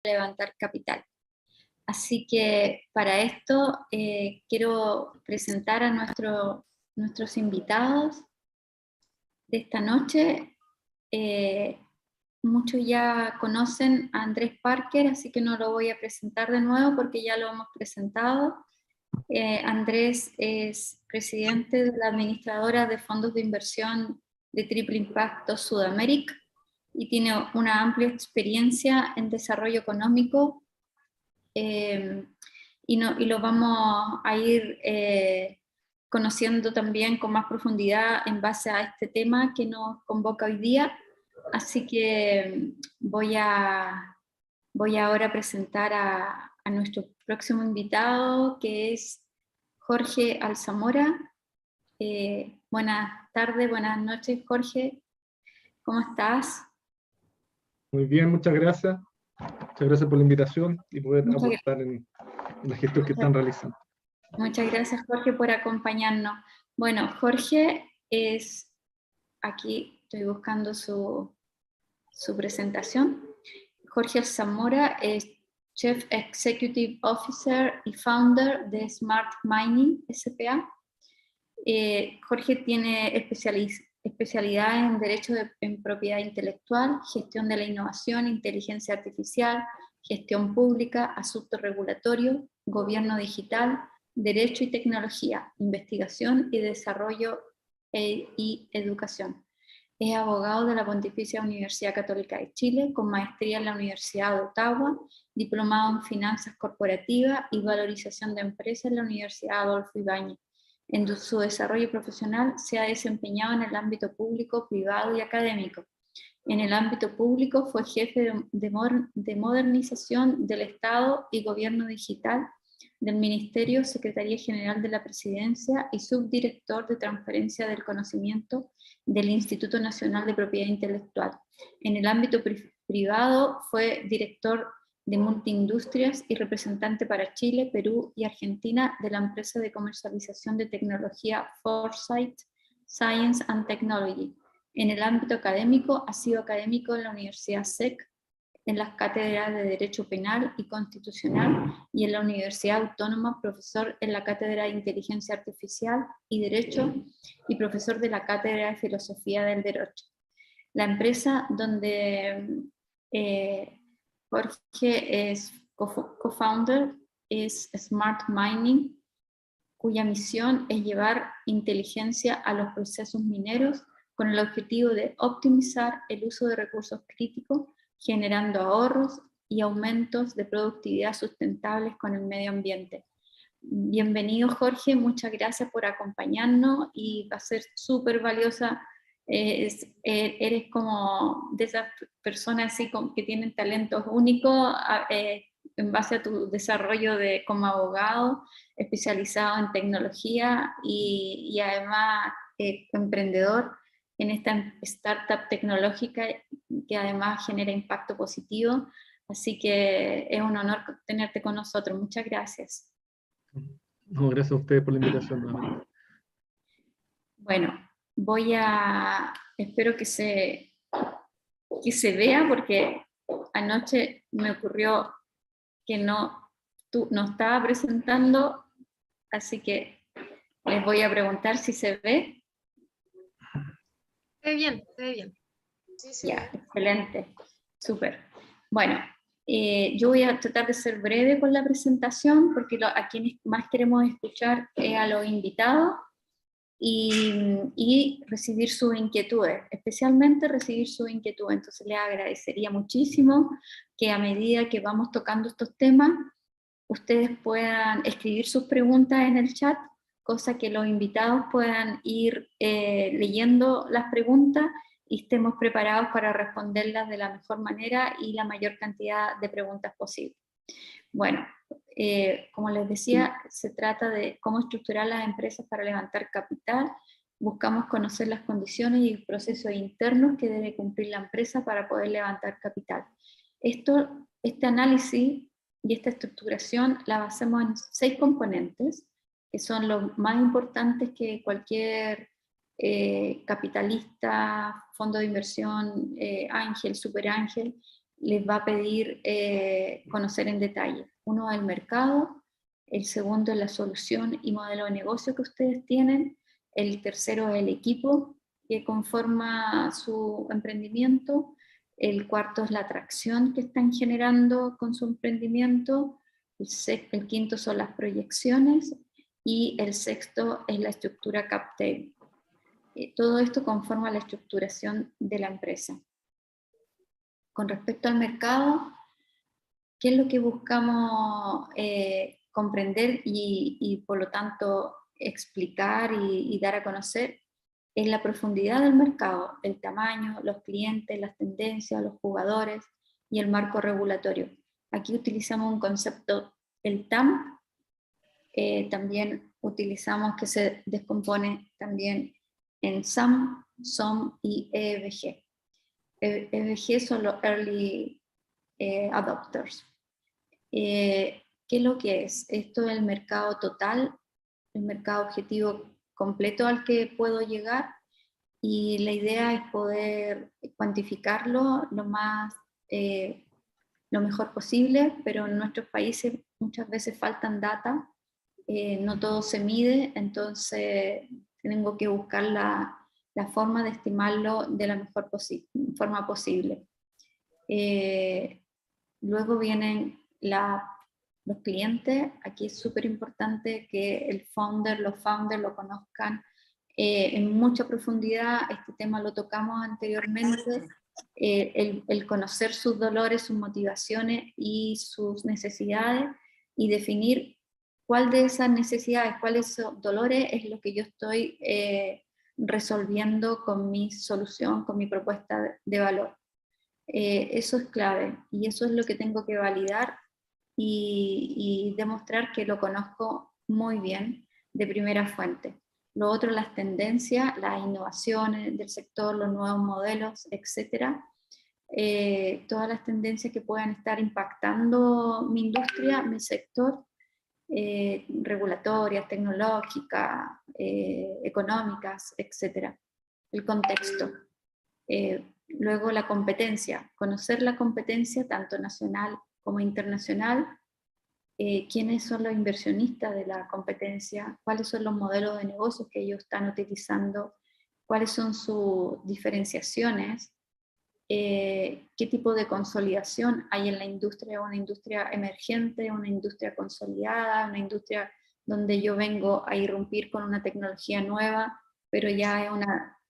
levantar capital. Así que para esto quiero presentar a nuestros invitados de esta noche. Muchos ya conocen a Andrés Parker, así que no lo voy a presentar de nuevo porque ya lo hemos presentado. Andrés es presidente de la administradora de fondos de inversión de Triple Impacto Sudamérica y tiene una amplia experiencia en desarrollo económico, y lo vamos a ir conociendo también con más profundidad en base a este tema que nos convoca hoy día. Así que voy ahora a presentar a nuestro próximo invitado, que es Jorge Alzamora. Buenas tardes, buenas noches, Jorge. ¿Cómo estás? Muy bien, muchas gracias. Muchas gracias por la invitación y poder aportar en la gestión que están realizando. Muchas gracias, Jorge, por acompañarnos. Bueno, Jorge es, aquí estoy buscando su presentación. Jorge Alzamora es Chief Executive Officer y Founder de Smart Mining S.p.A. Jorge tiene especialidad en Derecho en Propiedad Intelectual, Gestión de la Innovación, Inteligencia Artificial, Gestión Pública, Asuntos Regulatorios, Gobierno Digital, Derecho y Tecnología, Investigación y Desarrollo y Educación. Es abogado de la Pontificia Universidad Católica de Chile, con maestría en la Universidad de Ottawa, diplomado en Finanzas Corporativas y Valorización de Empresas en la Universidad Adolfo Ibáñez. En su desarrollo profesional se ha desempeñado en el ámbito público, privado y académico. En el ámbito público fue jefe de modernización del Estado y Gobierno Digital del Ministerio, Secretaría General de la Presidencia y subdirector de Transferencia del Conocimiento del Instituto Nacional de Propiedad Intelectual. En el ámbito privado fue director de Multiindustrias y representante para Chile, Perú y Argentina de la empresa de comercialización de tecnología Foresight Science and Technology. En el ámbito académico ha sido académico en la Universidad SEC, en las cátedras de Derecho Penal y Constitucional, y en la Universidad Autónoma, profesor en la cátedra de Inteligencia Artificial y Derecho, y profesor de la cátedra de Filosofía del Derecho. La empresa donde Jorge es co-founder es Smart Mining, cuya misión es llevar inteligencia a los procesos mineros con el objetivo de optimizar el uso de recursos críticos, generando ahorros y aumentos de productividad sustentables con el medio ambiente. Bienvenido, Jorge, muchas gracias por acompañarnos y va a ser súper valiosa. Eres como de esas personas así que tienen talentos únicos en base a tu desarrollo como abogado especializado en tecnología y además emprendedor en esta startup tecnológica que además genera impacto positivo. Así que es un honor tenerte con nosotros. Muchas gracias. No, gracias a ustedes por la invitación nuevamente. Bueno, espero que se vea, porque anoche me ocurrió que no estaba presentando, así que les voy a preguntar si se ve. Se ve bien, se ve bien. Sí, ya, excelente, súper. Bueno, yo voy a tratar de ser breve con la presentación, porque a quienes más queremos escuchar es a los invitados y recibir sus inquietudes, especialmente recibir sus inquietudes. Entonces les agradecería muchísimo que a medida que vamos tocando estos temas, ustedes puedan escribir sus preguntas en el chat, cosa que los invitados puedan ir leyendo las preguntas y estemos preparados para responderlas de la mejor manera y la mayor cantidad de preguntas posible. Bueno, como les decía, se trata de cómo estructurar las empresas para levantar capital. Buscamos conocer las condiciones y el proceso internos que debe cumplir la empresa para poder levantar capital. Este análisis y esta estructuración la basamos en 6 componentes, que son los más importantes que cualquier capitalista, fondo de inversión, ángel, superángel, les va a pedir conocer en detalle. Uno es el mercado, el segundo es la solución y modelo de negocio que ustedes tienen, el tercero es el equipo que conforma su emprendimiento, el cuarto es la atracción que están generando con su emprendimiento, el quinto son las proyecciones y el sexto es la estructura cap table. Todo esto conforma la estructuración de la empresa. Con respecto al mercado, ¿qué es lo que buscamos comprender y por lo tanto explicar y dar a conocer? Es la profundidad del mercado, el tamaño, los clientes, las tendencias, los jugadores y el marco regulatorio. Aquí utilizamos un concepto, el TAM, también utilizamos que se descompone también en SAM, SOM y EVG. EVG son los Early Adopters. ¿Qué es lo que es? Esto es el mercado total, el mercado objetivo completo al que puedo llegar, y la idea es poder cuantificarlo lo mejor posible, pero en nuestros países muchas veces faltan data, no todo se mide, entonces tengo que buscar la forma de estimarlo de la mejor forma posible. Luego vienen los clientes. Aquí es súper importante que los founders lo conozcan en mucha profundidad. Este tema lo tocamos anteriormente. El conocer sus dolores, sus motivaciones y sus necesidades, y definir cuál de esas necesidades, cuáles de esos dolores es lo que yo estoy resolviendo con mi solución, con mi propuesta de valor. Eso es clave, y eso es lo que tengo que validar y demostrar que lo conozco muy bien de primera fuente. Lo otro, las tendencias, las innovaciones del sector, los nuevos modelos, etc. Todas las tendencias que puedan estar impactando mi industria, mi sector, regulatorias, tecnológicas, económicas, etc. El contexto. Luego la competencia, conocer la competencia tanto nacional como internacional, quiénes son los inversionistas de la competencia, cuáles son los modelos de negocios que ellos están utilizando, cuáles son sus diferenciaciones, qué tipo de consolidación hay en la industria, una industria emergente, una industria consolidada, una industria donde yo vengo a irrumpir con una tecnología nueva, pero ya es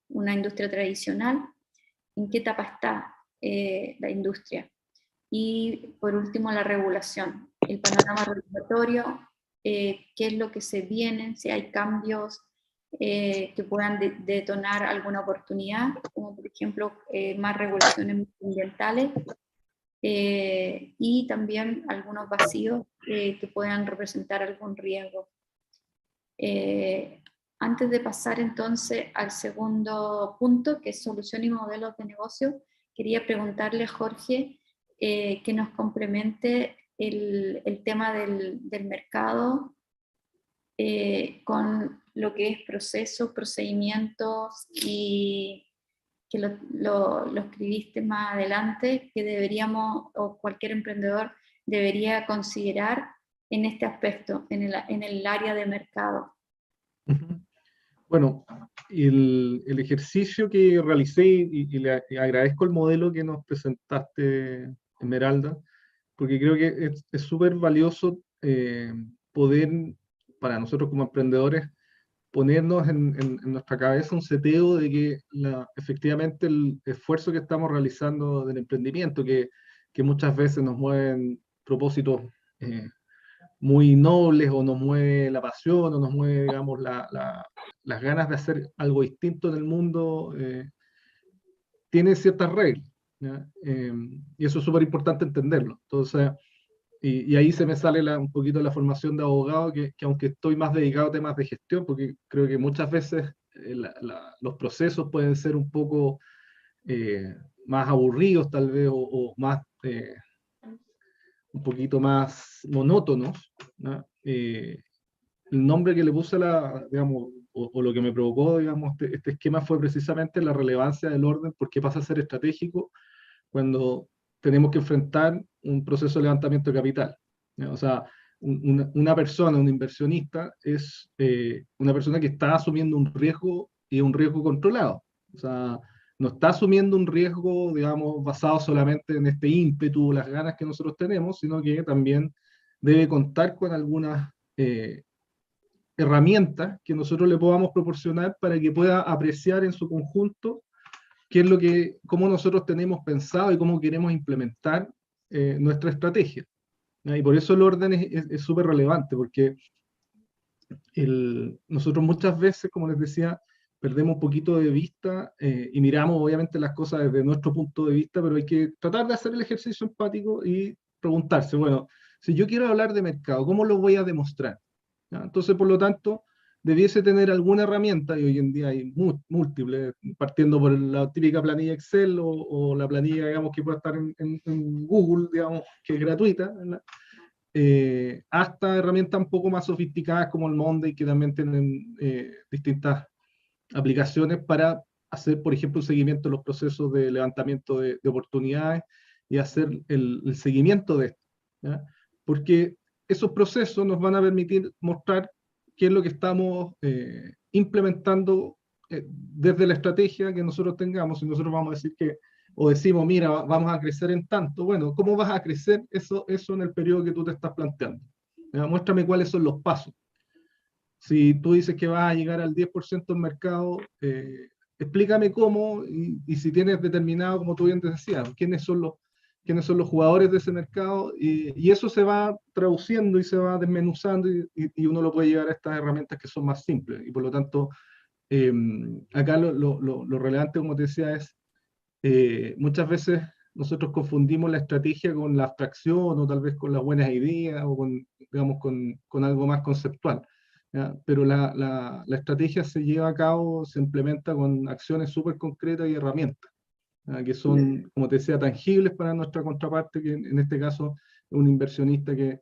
una industria tradicional. ¿En qué etapa está la industria? Y por último, la regulación, el panorama regulatorio, qué es lo que se viene, si hay cambios que puedan detonar alguna oportunidad, como por ejemplo más regulaciones ambientales, y también algunos vacíos que puedan representar algún riesgo. Antes de pasar entonces al segundo punto, que es solución y modelos de negocio, quería preguntarle a Jorge que nos complemente el tema del mercado con lo que es procesos, procedimientos, y que lo escribiste más adelante, que deberíamos, o cualquier emprendedor debería considerar en este aspecto, en el área de mercado. Bueno, el ejercicio que realicé, y le agradezco el modelo que nos presentaste, Esmeralda, porque creo que es súper valioso poder, para nosotros como emprendedores, ponernos en nuestra cabeza un seteo de que efectivamente el esfuerzo que estamos realizando del emprendimiento, que muchas veces nos mueven propósitos muy nobles, o nos mueve la pasión, o nos mueve, digamos, las ganas de hacer algo distinto en el mundo, tiene ciertas reglas, ¿ya? Y eso es súper importante entenderlo. Entonces, y ahí se me sale un poquito la formación de abogado, que aunque estoy más dedicado a temas de gestión, porque creo que muchas veces los procesos pueden ser un poco más aburridos tal vez, o más, un poquito más monótonos, ¿no? El nombre que le puse digamos, o lo que me provocó, digamos, este esquema fue precisamente la relevancia del orden, porque pasa a ser estratégico cuando tenemos que enfrentar un proceso de levantamiento de capital. ¿Ya? O sea, una persona, un inversionista, es una persona que está asumiendo un riesgo y un riesgo controlado. O sea, no está asumiendo un riesgo, digamos, basado solamente en este ímpetu, las ganas que nosotros tenemos, sino que también debe contar con algunas herramientas que nosotros le podamos proporcionar para que pueda apreciar en su conjunto qué es lo que, cómo nosotros tenemos pensado y cómo queremos implementar nuestra estrategia. ¿Ya? Y por eso el orden es súper relevante, porque nosotros muchas veces, como les decía, perdemos un poquito de vista y miramos obviamente las cosas desde nuestro punto de vista, pero hay que tratar de hacer el ejercicio empático y preguntarse, bueno, si yo quiero hablar de mercado, ¿cómo lo voy a demostrar? ¿Ya? Entonces, por lo tanto, debiese tener alguna herramienta, y hoy en día hay múltiples, partiendo por la típica planilla Excel o la planilla, digamos, que puede estar en Google, digamos, que es gratuita, ¿verdad? Hasta herramientas un poco más sofisticadas como el Monday, que también tienen distintas aplicaciones para hacer, por ejemplo, un seguimiento de los procesos de levantamiento de oportunidades y hacer el seguimiento de esto. ¿Ya? Porque esos procesos nos van a permitir mostrar qué es lo que estamos implementando desde la estrategia que nosotros tengamos. Y nosotros vamos a decir que, o decimos, mira, vamos a crecer en tanto. Bueno, ¿cómo vas a crecer eso en el periodo que tú te estás planteando? ¿Ya? Muéstrame cuáles son los pasos. Si tú dices que vas a llegar al 10% del mercado, explícame cómo y si tienes determinado, como tú bien te decías, quiénes son los jugadores de ese mercado, y eso se va traduciendo y se va desmenuzando y uno lo puede llevar a estas herramientas que son más simples. Y por lo tanto, acá lo relevante, como te decía, es muchas veces nosotros confundimos la estrategia con la abstracción o tal vez con las buenas ideas o con, digamos, con algo más conceptual. ¿Ya? Pero la estrategia se lleva a cabo, se implementa con acciones súper concretas y herramientas, ¿ya? Que son, como te decía, tangibles para nuestra contraparte, que en este caso es un inversionista que,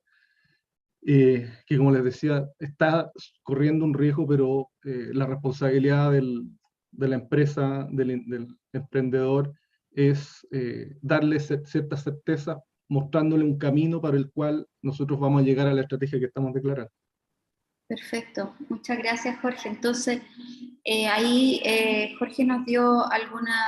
como les decía, está corriendo un riesgo, pero la responsabilidad de la empresa, del emprendedor, es darle cierta certeza, mostrándole un camino para el cual nosotros vamos a llegar a la estrategia que estamos declarando. Perfecto, muchas gracias Jorge. Entonces, ahí Jorge nos dio algunas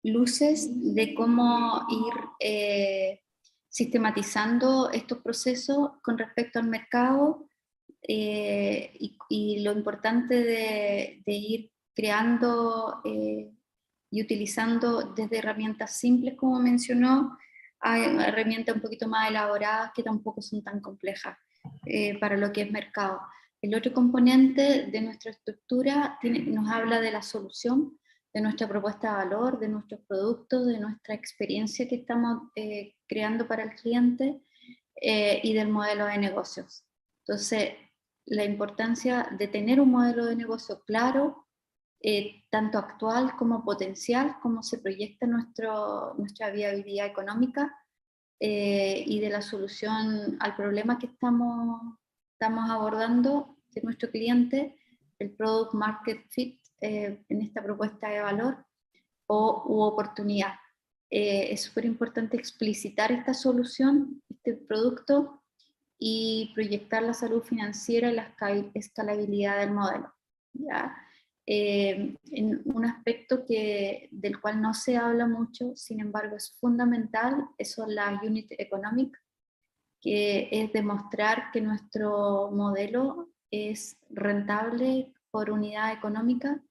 luces de cómo ir sistematizando estos procesos con respecto al mercado y lo importante de ir creando y utilizando desde herramientas simples, como mencionó, a herramientas un poquito más elaboradas que tampoco son tan complejas para lo que es mercado. El otro componente de nuestra estructura nos habla de la solución, de nuestra propuesta de valor, de nuestros productos, de nuestra experiencia que estamos creando para el cliente y del modelo de negocios. Entonces, la importancia de tener un modelo de negocio claro, tanto actual como potencial, cómo se proyecta nuestra viabilidad económica y de la solución al problema que estamos abordando de nuestro cliente, el product market fit en esta propuesta de valor u oportunidad. Es súper importante explicitar esta solución, este producto, y proyectar la salud financiera y la escalabilidad del modelo. ¿Ya? En un aspecto del cual no se habla mucho, sin embargo es fundamental, son las unit economic, que es demostrar que nuestro modelo es rentable por unidad económica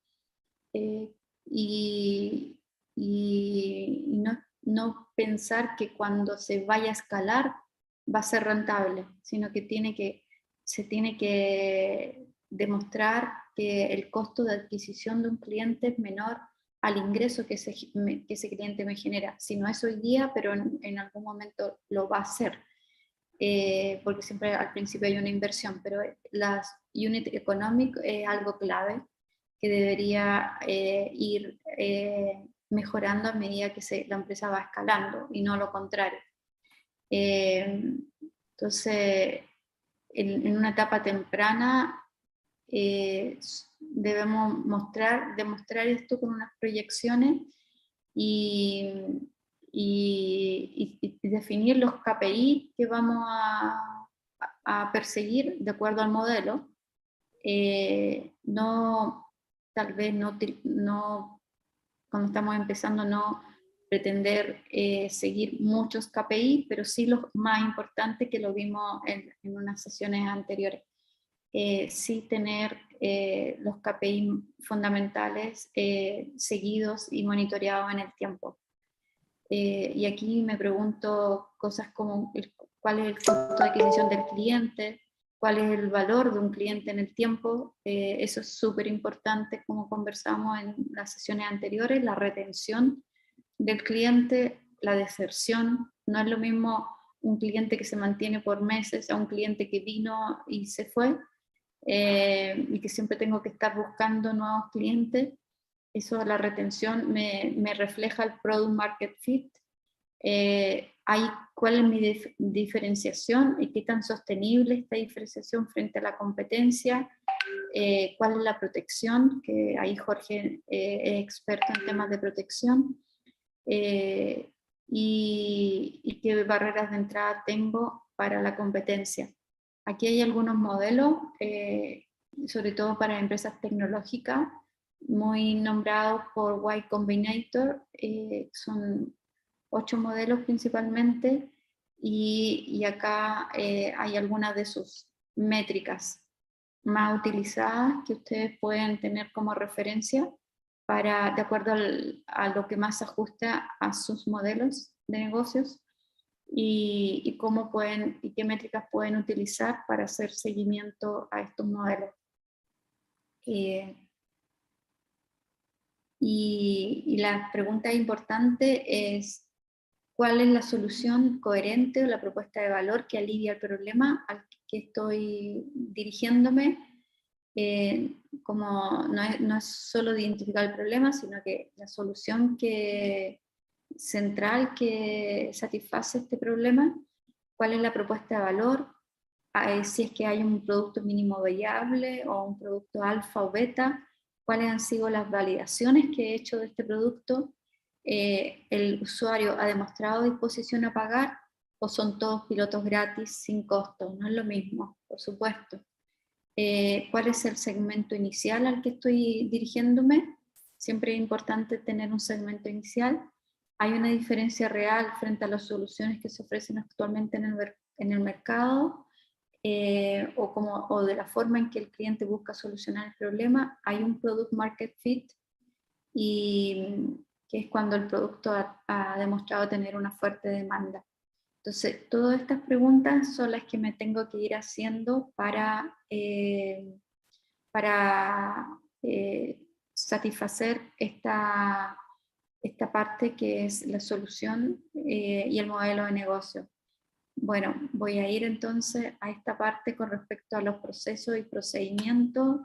eh, y, y no pensar que cuando se vaya a escalar va a ser rentable, sino que se tiene que demostrar que el costo de adquisición de un cliente es menor al ingreso que ese cliente me genera. Si no es hoy día, pero en algún momento lo va a hacer. Porque siempre al principio hay una inversión, pero las unit economic es algo clave que debería ir mejorando a medida que la empresa va escalando y no lo contrario. Entonces, en una etapa temprana debemos demostrar esto con unas proyecciones y y definir los KPI que vamos a perseguir de acuerdo al modelo. Tal vez no, cuando estamos empezando, no pretender seguir muchos KPI, pero sí los más importantes que lo vimos en unas sesiones anteriores. Sí tener los KPI fundamentales seguidos y monitoreados en el tiempo. Y aquí me pregunto cosas como cuál es el costo de adquisición del cliente, cuál es el valor de un cliente en el tiempo. Eso es súper importante, como conversamos en las sesiones anteriores, la retención del cliente, la deserción. No es lo mismo un cliente que se mantiene por meses a un cliente que vino y se fue, y que siempre tengo que estar buscando nuevos clientes. Eso, la retención, me refleja el product market fit. ¿Cuál es mi diferenciación y qué tan sostenible esta diferenciación frente a la competencia? ¿Cuál es la protección? Que ahí Jorge es experto en temas de protección. Y qué barreras de entrada tengo para la competencia. Aquí hay algunos modelos, sobre todo para empresas tecnológicas, muy nombrados por Y Combinator. Son 8 modelos principalmente, y acá hay algunas de sus métricas más utilizadas que ustedes pueden tener como referencia de acuerdo a lo que más se ajusta a sus modelos de negocios, y cómo pueden y qué métricas pueden utilizar para hacer seguimiento a estos modelos. Y la pregunta importante es: ¿cuál es la solución coherente o la propuesta de valor que alivia el problema al que estoy dirigiéndome? Como no es solo de identificar el problema, sino que la solución central que satisface este problema. ¿Cuál es la propuesta de valor? Si es que hay un producto mínimo viable o un producto alfa o beta. ¿Cuáles han sido las validaciones que he hecho de este producto? ¿El usuario ha demostrado disposición a pagar o son todos pilotos gratis sin costo? No es lo mismo, por supuesto. ¿Cuál es el segmento inicial al que estoy dirigiéndome? Siempre es importante tener un segmento inicial. ¿Hay una diferencia real frente a las soluciones que se ofrecen actualmente en el mercado? O de la forma en que el cliente busca solucionar el problema. ¿Hay un product market fit? Y que es cuando el producto ha demostrado tener una fuerte demanda. Entonces, todas estas preguntas son las que me tengo que ir haciendo para satisfacer esta parte que es la solución y el modelo de negocio. Bueno, voy a ir entonces a esta parte con respecto a los procesos y procedimientos.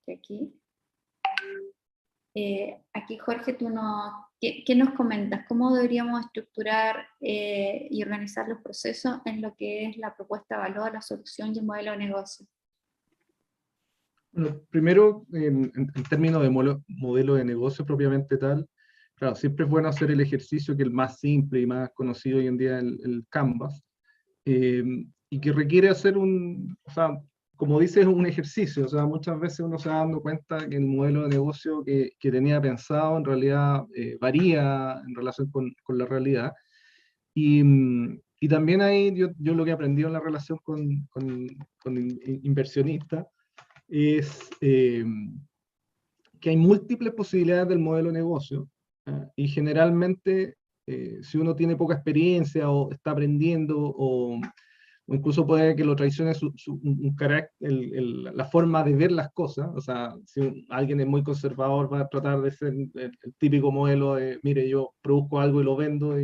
Aquí. Aquí, Jorge, ¿qué nos comentas? ¿Cómo deberíamos estructurar y organizar los procesos en lo que es la propuesta de valor, la solución y el modelo de negocio? Bueno, primero, en términos de modelo de negocio propiamente tal, claro, siempre es bueno hacer el ejercicio que es el más simple y más conocido hoy en día, el Canvas, y que requiere hacer o sea, como dices, un ejercicio. O sea, muchas veces uno se va dando cuenta que el modelo de negocio que tenía pensado en realidad varía en relación con la realidad. Y también ahí yo lo que he aprendido en la relación con inversionistas es que hay múltiples posibilidades del modelo de negocio, y generalmente si uno tiene poca experiencia o está aprendiendo, o incluso puede que lo traicione un carácter, la forma de ver las cosas. O sea, si alguien es muy conservador, va a tratar de ser el típico modelo de: mire, yo produzco algo y lo vendo.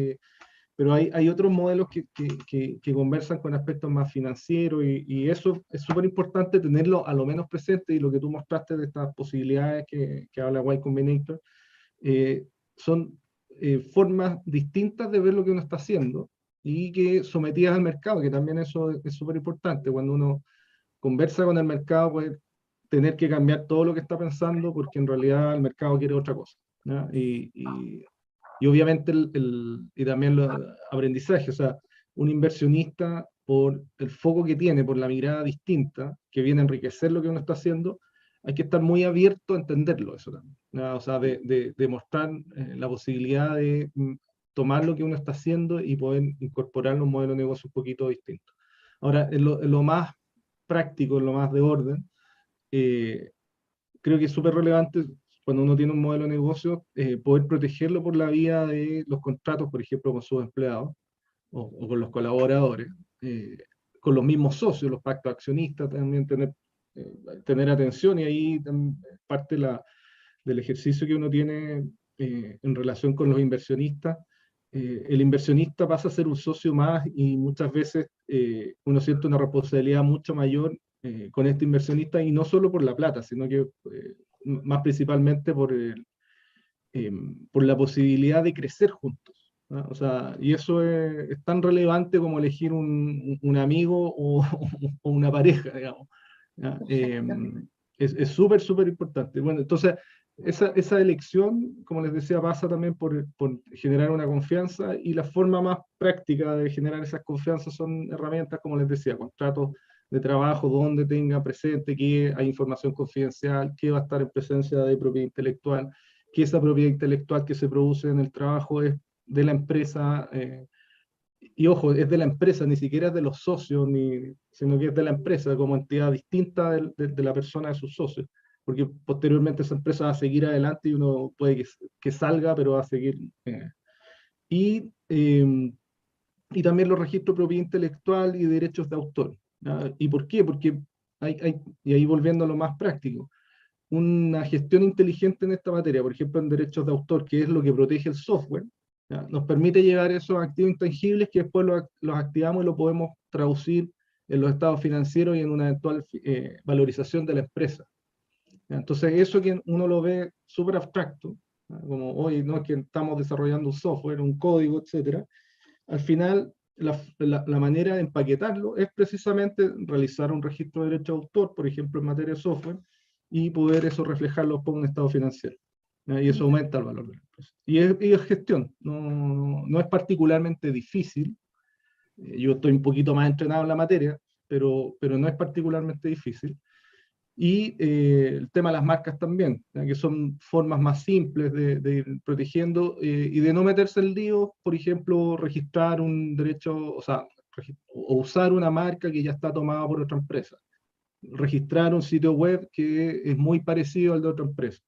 Pero hay otros modelos que conversan con aspectos más financieros, y eso es súper importante tenerlo a lo menos presente. Y lo que tú mostraste de estas posibilidades que habla Y Combinator, son formas distintas de ver lo que uno está haciendo, y que sometidas al mercado, que también eso es súper importante. Cuando uno conversa con el mercado, puede tener que cambiar todo lo que está pensando, porque en realidad el mercado quiere otra cosa, ¿no? Y obviamente y también los aprendizajes, o sea, un inversionista por el foco que tiene, por la mirada distinta, que viene a enriquecer lo que uno está haciendo, hay que estar muy abierto a entenderlo eso también, ¿no? O sea, de mostrar la posibilidad de tomar lo que uno está haciendo y poder incorporarlo a un modelo de negocio un poquito distinto. Ahora, en lo más práctico, en lo más de orden, creo que es súper relevante cuando uno tiene un modelo de negocio, poder protegerlo por la vía de los contratos, por ejemplo, con sus empleados o con los colaboradores, eh, con los mismos socios, los pactos accionistas, también tener atención, y ahí parte del ejercicio que uno tiene en relación con los inversionistas. El inversionista pasa a ser un socio más y muchas veces uno siente una responsabilidad mucho mayor con este inversionista, y no solo por la plata, sino que más principalmente por la posibilidad de crecer juntos, ¿no? O sea, y eso es tan relevante como elegir un amigo o una pareja, digamos, ¿ya? Perfecto. Es súper, súper importante. Bueno, entonces, esa elección, como les decía, pasa también por generar una confianza, y la forma más práctica de generar esas confianzas son herramientas, como les decía, contratos de trabajo donde tenga presente que hay información confidencial, que va a estar en presencia de propiedad intelectual, que esa propiedad intelectual que se produce en el trabajo es de la empresa, y ojo, es de la empresa, ni siquiera es de los socios, sino que es de la empresa como entidad distinta de la persona de sus socios, porque posteriormente esa empresa va a seguir adelante y uno puede que salga, pero va a seguir. Y, eh, y también los registros de propiedad intelectual y derechos de autor, ¿ya? ¿Y por qué? Porque y ahí volviendo a lo más práctico, una gestión inteligente en esta materia, por ejemplo en derechos de autor, que es lo que protege el software, ¿ya? Nos permite llevar esos activos intangibles que después los activamos y lo podemos traducir en los estados financieros y en una eventual valorización de la empresa, ¿ya? Entonces eso que uno lo ve súper abstracto, ¿ya? Como hoy no es que estamos desarrollando un software, un código, etcétera. Al final la manera de empaquetarlo es precisamente realizar un registro de derecho de autor, por ejemplo, en materia de software, y poder eso reflejarlo por un estado financiero, ¿ya? Y eso aumenta el valor de la empresa. Y es gestión, no es particularmente difícil. Yo estoy un poquito más entrenado en la materia, pero no es particularmente difícil. Y el tema de las marcas también, ¿ya? Que son formas más simples de ir protegiendo y de no meterse en líos, por ejemplo, registrar un derecho, o sea, o usar una marca que ya está tomada por otra empresa, registrar un sitio web que es muy parecido al de otra empresa,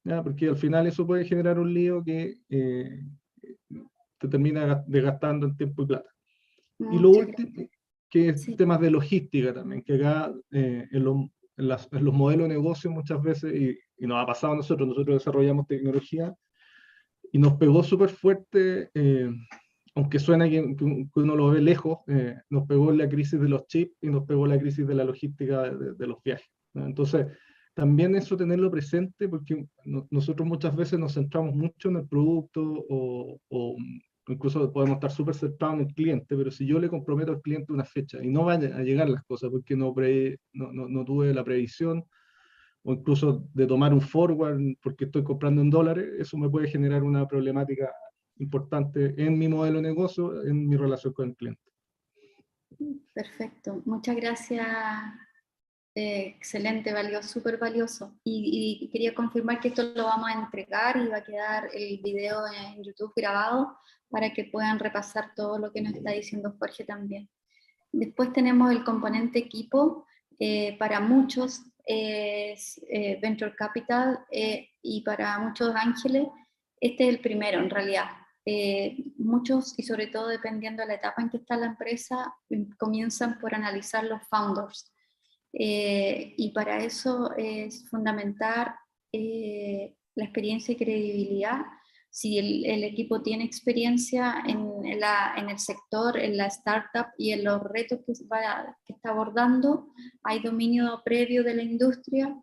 ¿ya? Porque al final eso puede generar un lío que te termina desgastando en tiempo y plata. Y lo Muchas último, gracias. que es Sí. temas de logística también, que acá en los modelos de negocio muchas veces, y nos ha pasado a nosotros desarrollamos tecnología y nos pegó súper fuerte, aunque suena que uno lo ve lejos, nos pegó la crisis de los chips y nos pegó la crisis de la logística de los viajes, ¿no? Entonces, también eso tenerlo presente, porque nosotros muchas veces nos centramos mucho en el producto o incluso podemos estar súper centrados en el cliente, pero si yo le comprometo al cliente una fecha y no van a llegar las cosas porque no tuve la previsión, o incluso de tomar un forward porque estoy comprando en dólares, eso me puede generar una problemática importante en mi modelo de negocio, en mi relación con el cliente. Perfecto. Muchas gracias. Excelente, valioso, súper valioso. Y quería confirmar que esto lo vamos a entregar y va a quedar el video en YouTube grabado para que puedan repasar todo lo que nos está diciendo Jorge también. Después tenemos el componente equipo. Para muchos es Venture Capital y para muchos ángeles este es el primero en realidad. Muchos, y sobre todo dependiendo de la etapa en que está la empresa, comienzan por analizar los founders. Y para eso es fundamental la experiencia y credibilidad. Si el equipo tiene experiencia en el sector, en la startup y en los retos que está abordando, hay dominio previo de la industria,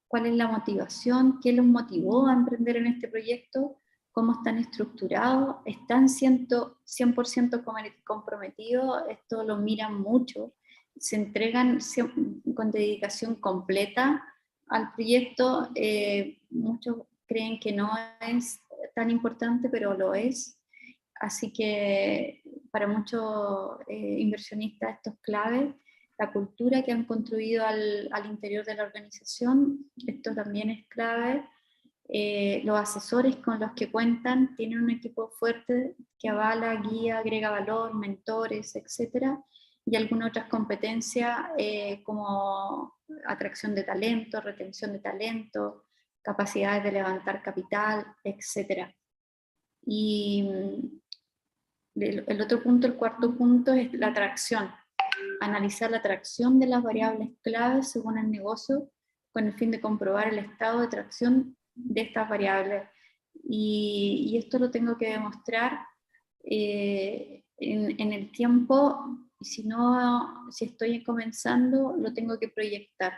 cuál es la motivación, qué los motivó a emprender en este proyecto, cómo están estructurados, están 100% comprometidos, esto lo miran mucho, se entregan con dedicación completa al proyecto. Muchos creen que no es tan importante, pero lo es. Así que para muchos inversionistas esto es clave. La cultura que han construido al interior de la organización, esto también es clave. Los asesores con los que cuentan tienen un equipo fuerte que avala, guía, agrega valor, mentores, etcétera, y algunas otras competencias como atracción de talento, retención de talento, capacidades de levantar capital, etcétera. Y el otro punto, el cuarto punto, es la atracción. Analizar la atracción de las variables claves según el negocio con el fin de comprobar el estado de atracción de estas variables. Y esto lo tengo que demostrar en el tiempo, y si estoy comenzando, lo tengo que proyectar.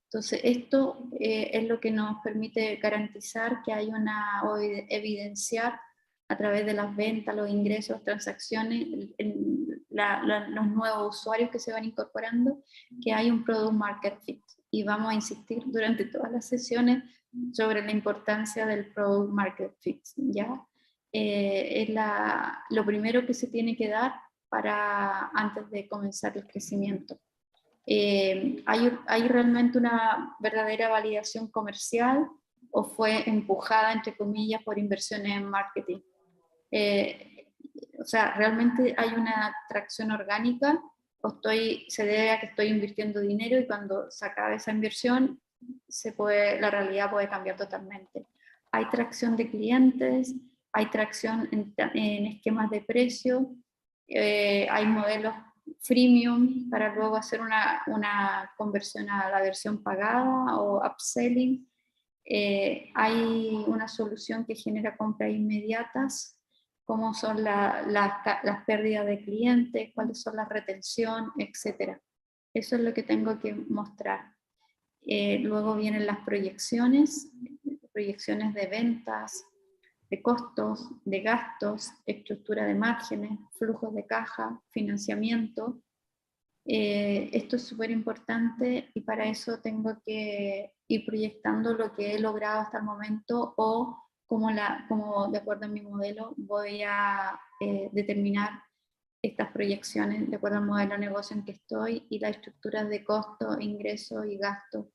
Entonces, esto es lo que nos permite garantizar que hay o evidenciar a través de las ventas, los ingresos, transacciones, los nuevos usuarios que se van incorporando, que hay un product market fit. Y vamos a insistir durante todas las sesiones sobre la importancia del product market fit, ¿ya? Es lo primero que se tiene que dar antes de comenzar el crecimiento. ¿Hay realmente una verdadera validación comercial o fue empujada, entre comillas, por inversiones en marketing? O sea, ¿realmente hay una tracción orgánica o se debe a que estoy invirtiendo dinero y cuando se acabe esa inversión la realidad puede cambiar totalmente? Hay tracción de clientes, hay tracción en esquemas de precio, hay modelos freemium para luego hacer una conversión a la versión pagada o upselling. Hay una solución que genera compras inmediatas, cómo son las pérdidas de clientes, cuáles son las retención, etc. Eso es lo que tengo que mostrar. Luego vienen las proyecciones de ventas, de costos, de gastos, estructura de márgenes, flujos de caja, financiamiento. Esto es súper importante y para eso tengo que ir proyectando lo que he logrado hasta el momento o como de acuerdo a mi modelo voy a determinar estas proyecciones de acuerdo al modelo de negocio en que estoy y las estructuras de costo, ingresos y gastos.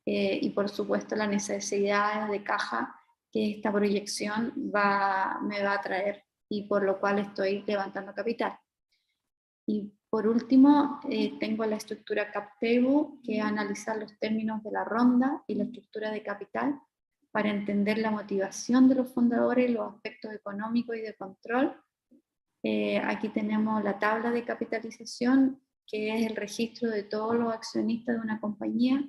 Y por supuesto las necesidades de caja que esta proyección me va a traer y por lo cual estoy levantando capital. Y por último, tengo la estructura cap table, que analiza los términos de la ronda y la estructura de capital para entender la motivación de los fundadores, los aspectos económicos y de control. Aquí tenemos la tabla de capitalización, que es el registro de todos los accionistas de una compañía,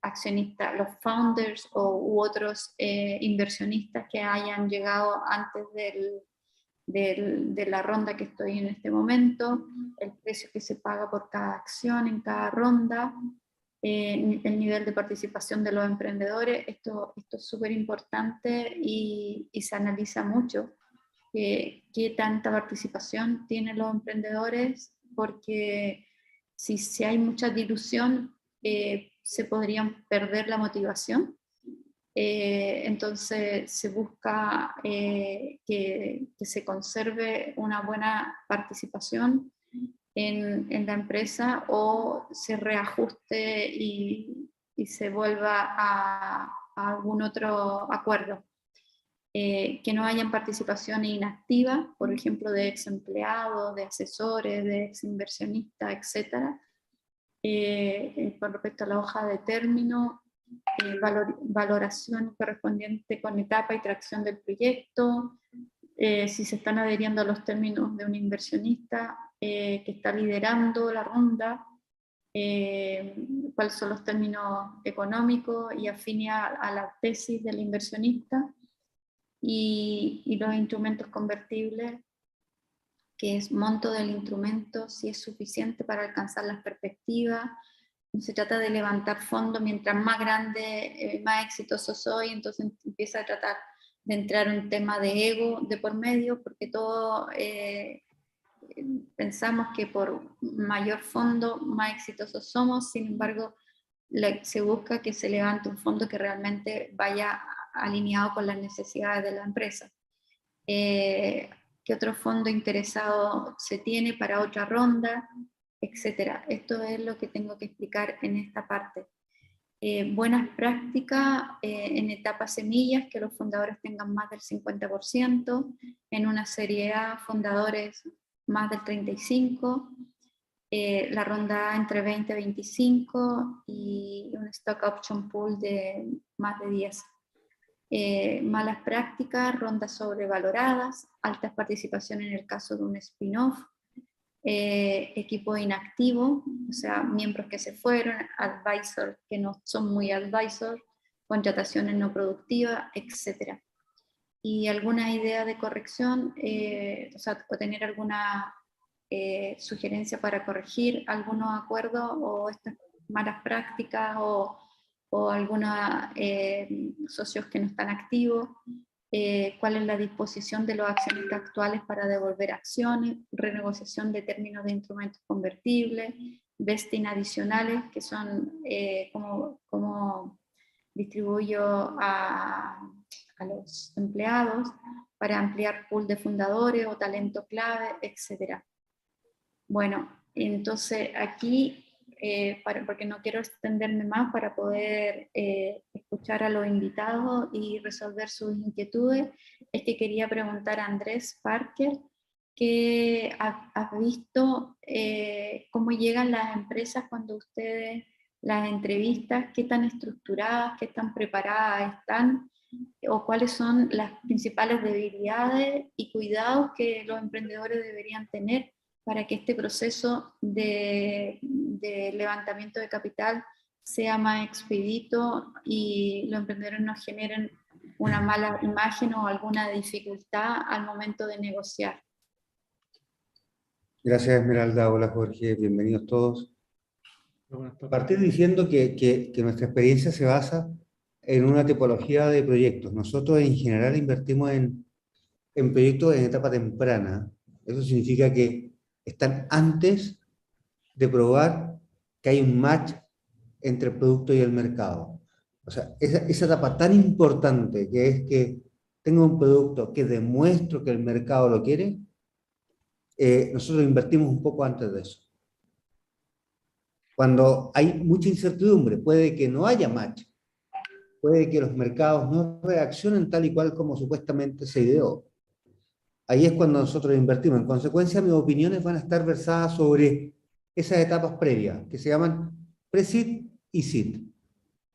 accionistas, los founders u otros inversionistas que hayan llegado antes de la ronda que estoy en este momento, el precio que se paga por cada acción en cada ronda, el nivel de participación de los emprendedores. Esto es súper importante y se analiza mucho qué tanta participación tienen los emprendedores, porque si hay mucha dilución, se podrían perder la motivación. Entonces se busca que se conserve una buena participación en la empresa o se reajuste y se vuelva a algún otro acuerdo. Que no hayan participaciones inactivas, por ejemplo, de ex empleados, de asesores, de ex inversionistas, etc. Con respecto a la hoja de término, valoración correspondiente con etapa y tracción del proyecto, si se están adheriendo a los términos de un inversionista que está liderando la ronda, cuáles son los términos económicos y afines a la tesis del inversionista, y los instrumentos convertibles, que es monto del instrumento, si es suficiente para alcanzar las perspectivas. No se trata de levantar fondos, mientras más grande, más exitoso soy, entonces empieza a tratar de entrar un tema de ego de por medio, porque todos pensamos que por mayor fondo más exitosos somos. Sin embargo, se busca que se levante un fondo que realmente vaya alineado con las necesidades de la empresa. ¿Qué otro fondo interesado se tiene para otra ronda? Etcétera. Esto es lo que tengo que explicar en esta parte. Buenas prácticas en etapa semillas, que los fundadores tengan más del 50%, en una serie A fundadores más del 35%, la ronda A entre 20 y 25 y un stock option pool de más de 10. Malas prácticas, rondas sobrevaloradas, altas participaciones en el caso de un spin-off, equipo inactivo, o sea, miembros que se fueron, advisors que no son muy advisors, contrataciones no productivas, etc. Y alguna idea de corrección, o sea, o tener alguna sugerencia para corregir algunos acuerdos o estas malas prácticas o algunos socios que no están activos, cuál es la disposición de los accionistas actuales para devolver acciones, renegociación de términos de instrumentos convertibles, vesting adicionales, que son cómo distribuyo a los empleados para ampliar pool de fundadores o talento clave, etc. Bueno, entonces aquí, porque no quiero extenderme más para poder escuchar a los invitados y resolver sus inquietudes, es que quería preguntar a Andrés Parker, que has visto cómo llegan las empresas cuando ustedes las entrevistas, qué tan estructuradas, qué tan preparadas están, o cuáles son las principales debilidades y cuidados que los emprendedores deberían tener para que este proceso de levantamiento de capital sea más expedito y los emprendedores no generen una mala imagen o alguna dificultad al momento de negociar. Gracias, Esmeralda. Hola, Jorge. Bienvenidos todos. Partir diciendo que nuestra experiencia se basa en una tipología de proyectos. Nosotros en general invertimos en proyectos en etapa temprana. Eso significa que están antes de probar que hay un match entre el producto y el mercado. O sea, esa etapa tan importante que es que tengo un producto que demuestro que el mercado lo quiere, nosotros invertimos un poco antes de eso. Cuando hay mucha incertidumbre, puede que no haya match, puede que los mercados no reaccionen tal y cual como supuestamente se ideó. Ahí es cuando nosotros invertimos. En consecuencia, mis opiniones van a estar versadas sobre esas etapas previas, que se llaman pre-seed y seed.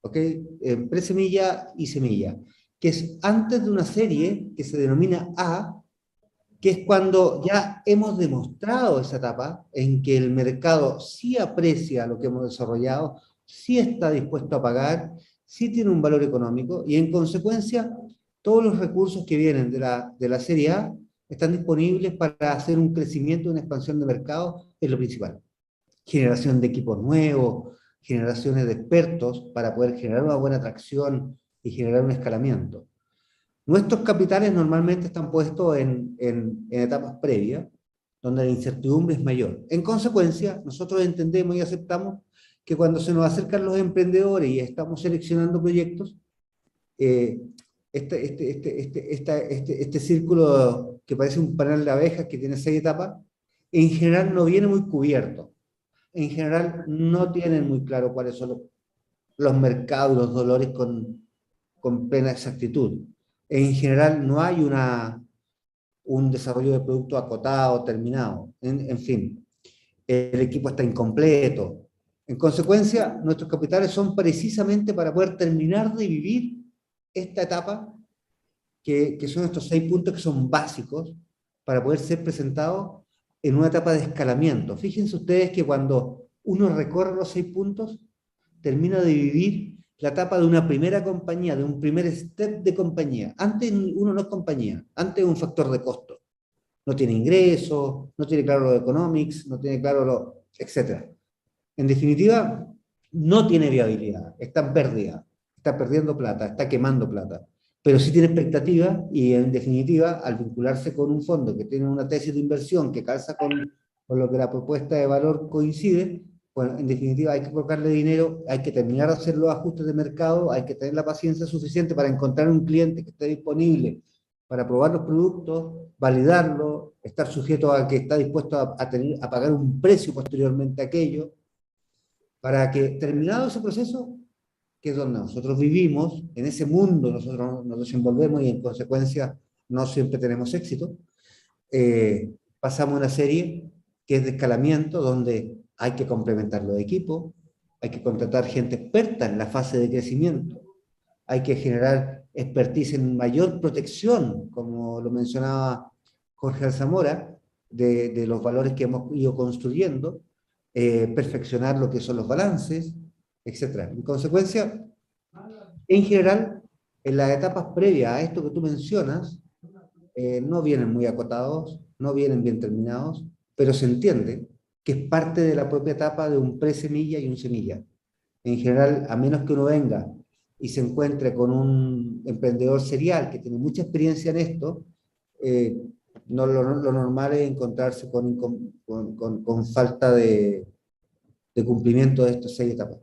¿Ok? Pre-semilla y semilla, que es antes de una serie que se denomina A, que es cuando ya hemos demostrado esa etapa en que el mercado sí aprecia lo que hemos desarrollado, sí está dispuesto a pagar, sí tiene un valor económico, y en consecuencia todos los recursos que vienen de la serie A están disponibles para hacer un crecimiento, una expansión de mercado, es lo principal. Generación de equipos nuevos, generaciones de expertos para poder generar una buena atracción y generar un escalamiento. Nuestros capitales normalmente están puestos en etapas previas, donde la incertidumbre es mayor. En consecuencia, nosotros entendemos y aceptamos que cuando se nos acercan los emprendedores y estamos seleccionando proyectos, este círculo que parece un panel de abejas que tiene 6 etapas, en general no viene muy cubierto. En general no tienen muy claro cuáles son los mercados, los dolores con plena exactitud. En general no hay un desarrollo de producto acotado, terminado. En fin, el equipo está incompleto. En consecuencia, nuestros capitales son precisamente para poder terminar de vivir esta etapa, que son estos 6 puntos que son básicos para poder ser presentados en una etapa de escalamiento. Fíjense ustedes que cuando uno recorre los 6 puntos, termina de vivir la etapa de una primera compañía, de un primer step de compañía. Antes uno no es compañía, antes es un factor de costo. No tiene ingresos, no tiene claro los economics, no tiene claro lo, etc. En definitiva, no tiene viabilidad, está en pérdida, está perdiendo plata, está quemando plata. Pero sí tiene expectativa y en definitiva, al vincularse con un fondo que tiene una tesis de inversión que calza con lo que la propuesta de valor coincide, Bueno, en definitiva hay que colocarle dinero, hay que terminar de hacer los ajustes de mercado, hay que tener la paciencia suficiente para encontrar un cliente que esté disponible para probar los productos, validarlo, estar sujeto a que está dispuesto a pagar un precio posteriormente a aquello, para que terminado ese proceso, que es donde nosotros vivimos, en ese mundo nosotros nos desenvolvemos y en consecuencia no siempre tenemos éxito, pasamos a una serie que es de escalamiento, donde hay que complementar los equipos, hay que contratar gente experta en la fase de crecimiento, hay que generar expertise en mayor protección, como lo mencionaba Jorge Alzamora, de los valores que hemos ido construyendo, perfeccionar lo que son los balances, etc. En consecuencia, en general, en las etapas previas a esto que tú mencionas, no vienen muy acotados, no vienen bien terminados, pero se entiende que es parte de la propia etapa de un pre-semilla y un semilla. En general, a menos que uno venga y se encuentre con un emprendedor serial que tiene mucha experiencia en esto, no, lo normal es encontrarse con falta de cumplimiento de estas 6 etapas.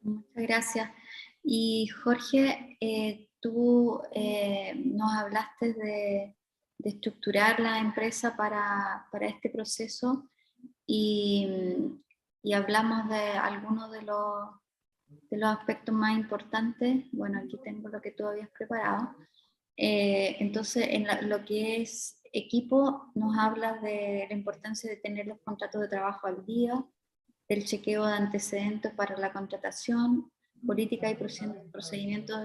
Muchas gracias. Y Jorge, tú nos hablaste de estructurar la empresa para este proceso y hablamos de algunos de los aspectos más importantes. Bueno, aquí tengo lo que tú habías preparado. Entonces, en lo que es equipo, nos hablas de la importancia de tener los contratos de trabajo al día, del chequeo de antecedentes para la contratación, política y procedimientos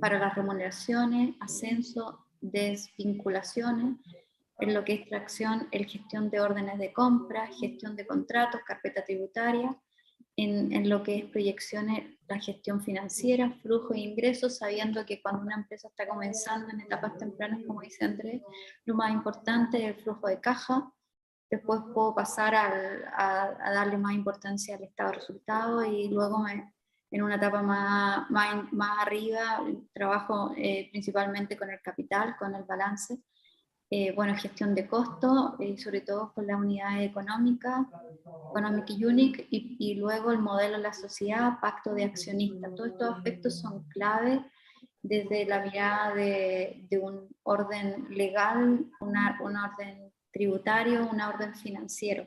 para las remuneraciones, ascenso, desvinculaciones, en lo que es tracción, gestión de órdenes de compra, gestión de contratos, carpeta tributaria, en lo que es proyecciones, la gestión financiera, flujo de ingresos, sabiendo que cuando una empresa está comenzando en etapas tempranas, como dice Andrés, lo más importante es el flujo de caja. Después puedo pasar a darle más importancia al estado de resultados y luego en una etapa más arriba trabajo principalmente con el capital, con el balance. Bueno, gestión de costos, sobre todo con las unidades económicas, Economic Unit, y luego el modelo de la sociedad, pacto de accionistas. Todos estos aspectos son clave desde la mirada de un orden legal, un orden tributario, un orden financiero.